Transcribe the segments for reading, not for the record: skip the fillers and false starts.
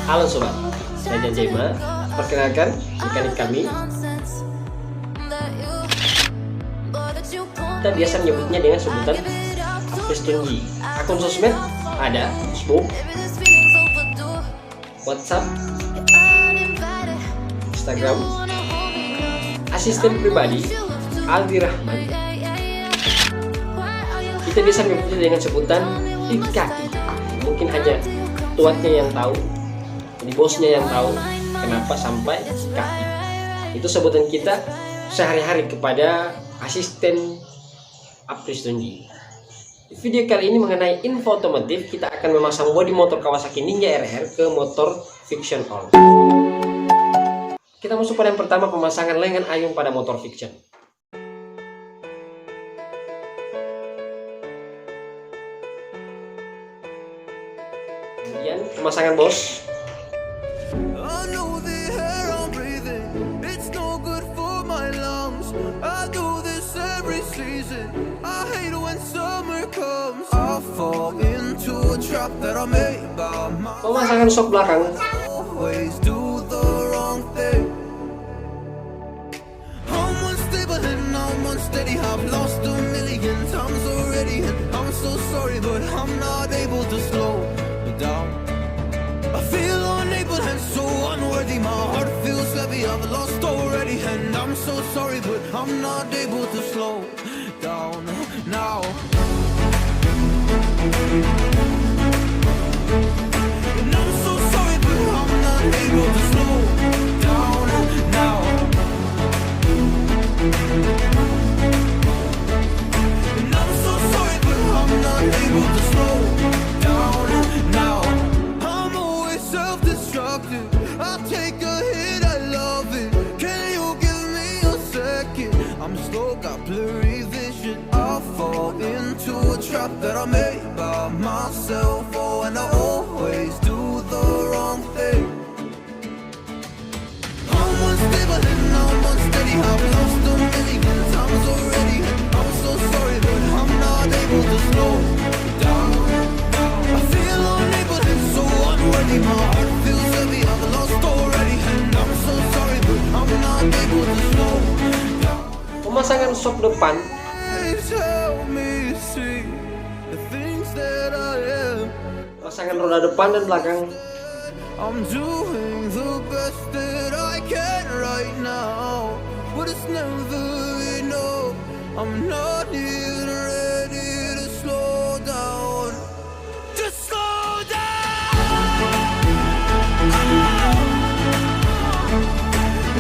Halo sobat, saya Jaima. Perkenalkan mekanik kami. Kita biasa menyebutnya dengan sebutan Apristunji. Akun sosmed ada Facebook, WhatsApp, Instagram. Asisten pribadi Aldi Rahman. Kita biasa menyebutnya dengan sebutan IKI. Mungkin hanya tuannya yang tahu, jadi bosnya yang tahu kenapa sampai IKI. Itu sebutan kita sehari-hari kepada asisten Apristunji. Di video kali ini mengenai info otomotif, kita akan memasang bodi motor Kawasaki Ninja RR ke motor Fiction All. Kita masuk pada yang pertama, pemasangan lengan ayung pada motor Fiction. Kemudian pemasangan bos. Pemasangan sok belakang. I've lost already, and I'm so sorry, but I'm not able to slow down now. And I'm so sorry, but I'm not able to slow down now. And I'm so sorry, but I'm not able to slow down now. I'm always self-destructive. I take a hit, I love it. Can you give me a second? I'm slow, got blurry vision. I fall into a trap that I made by myself. Oh, and I always do the wrong thing. I'm unstable and I'm unsteady. I've lost a million times already. I'm so sorry, but I'm not able to slow down. I feel unable and so unworthy. My heart feels heavy. I've lost already, and I'm so sorry, but I'm not able to slow down. Pemasangan sok depan. Help me see the things that I am. Pemasangan roda depan dan belakang. I'm doing the best that I can right now, but it's never enough. I'm not even ready to slow down. Just slow down.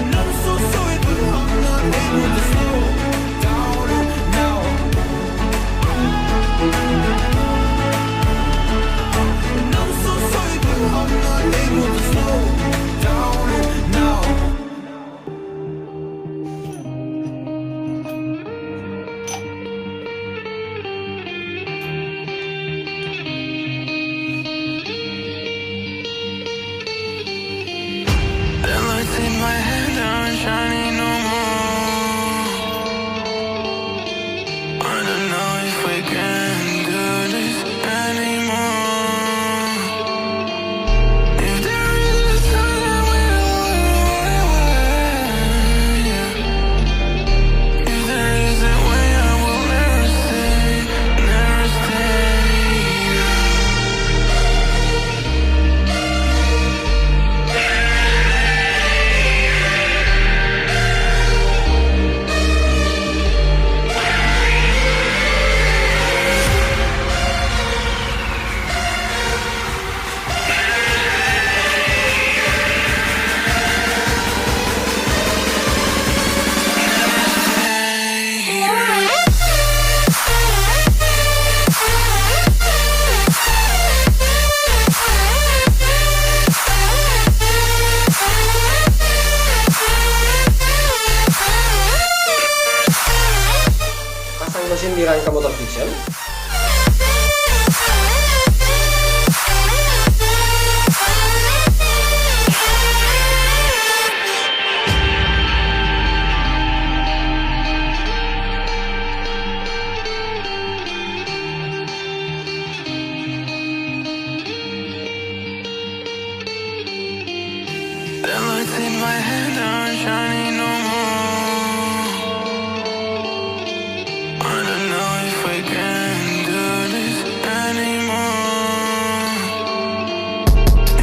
And I'm so sorry, but I'm not able to slow down now. And I'm so sorry, but I'm not able to slow down now. The lights in my head aren't shining no more. I don't know if we can do this anymore. If there is a time yeah. If there is a way, I will never stay, never stay. Pasang mesin di rangka motor Fiction. in my head aren't shining no more. I don't know if I can do this anymore.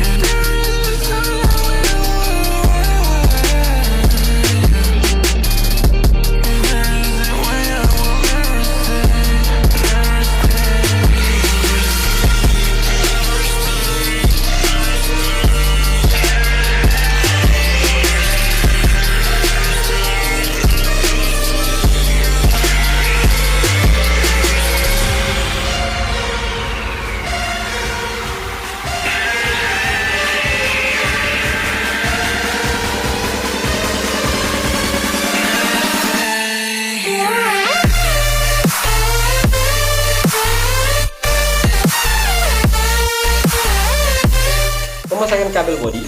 If there is a time I will if there is a way I will never stay, never stay. Pemasangan kabel bodi.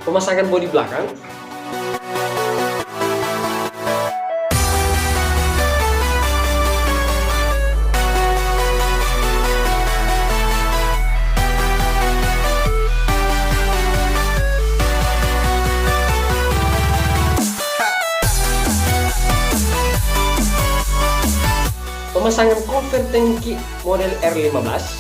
Pemasangan bodi belakang. Pemasangan cover tangki model R15.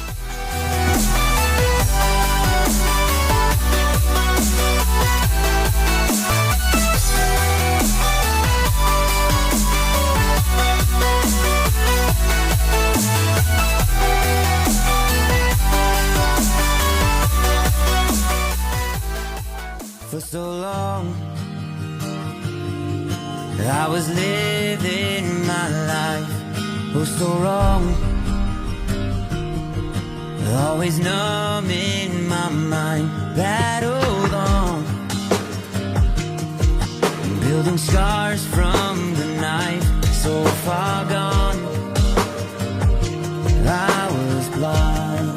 For so long I was living my life, oh so wrong. Always numb in my mind, battled on, building scars from the knife, so far gone. I was blind.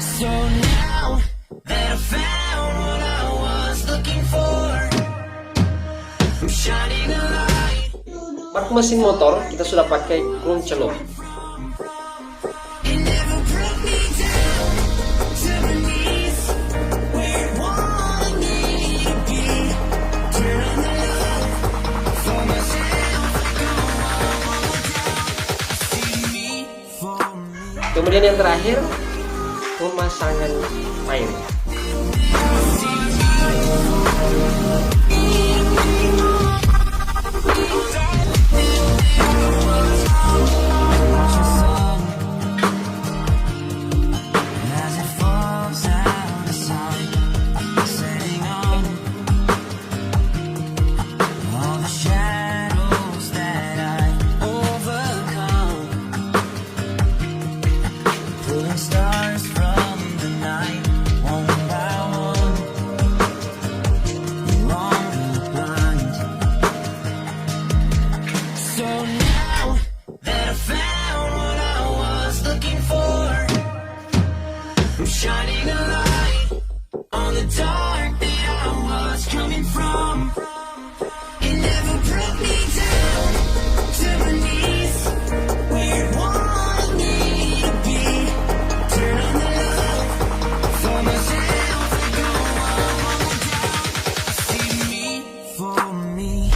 So now that I found what I was looking for, I'm shining a light. Bak mesin motor kita sudah pakai chrome celok. It never brought me down to my knees, where it wanted me to be. Turn on the love for myself, go on down. See me for me. Kemudian yang terakhir, pemasangan air. As it falls out of sight, setting on all the shadows that I overcome, pulling stars from the night, one by one, no longer blind. So now that I found what I was looking for, I'm shining a light on the dark that I was coming from. It never brought me down to my knees, where it wanted me to be. Turn on the love for myself and go on down. See me for me.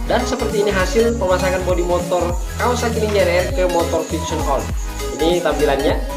Dan seperti ini hasil pemasangan bodi motor Kawasaki Ninja RR ke motor Vision On. Ini tampilannya.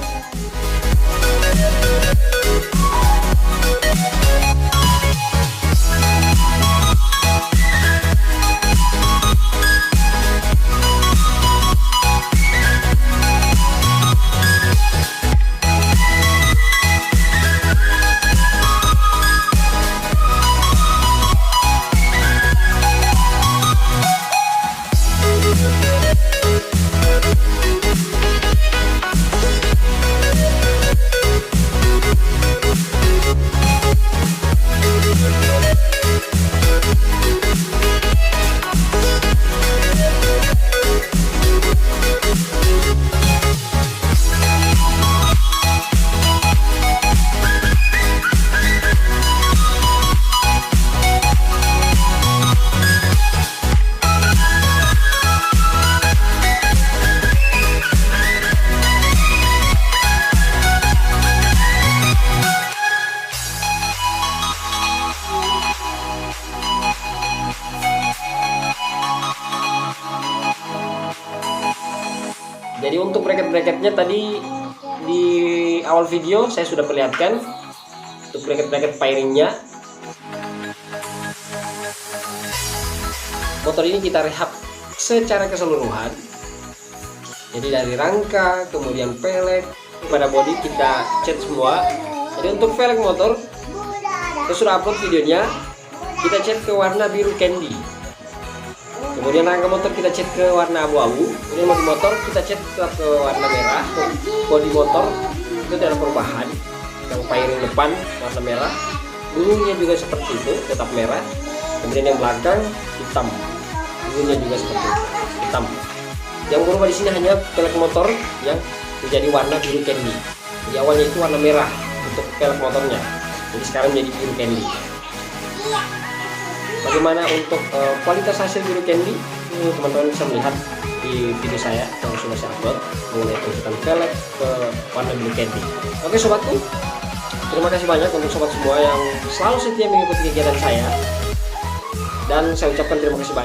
Jadi untuk bracket-bracketnya tadi di awal video saya sudah perlihatkan untuk bracket-bracket fairingnya. Motor ini kita rehab secara keseluruhan. Jadi dari rangka, kemudian pelek, pada bodi kita cat semua. Jadi untuk velg motor saya sudah upload videonya. kita cat ke warna biru candy. Kemudian rangka motor kita cat ke warna abu-abu. Kemudian bodi motor kita cat ke warna merah. Bodi motor itu tidak ada perubahan. Yang fairing depan warna merah, dulunya juga seperti itu, tetap merah. Kemudian yang belakang hitam, dulunya juga seperti itu, hitam. Yang berubah di sini hanya pelek motor yang menjadi warna biru candy. Di awalnya itu warna merah untuk pelek motornya, jadi sekarang menjadi biru candy. Bagaimana untuk kualitas hasil biru candy? Ini teman-teman bisa melihat di video saya yang sudah saya upload mengenai pencetan pelek ke warna biru candy. Oke sobatku, terima kasih banyak untuk sobat semua yang selalu setia mengikuti kegiatan saya, dan saya ucapkan terima kasih banyak.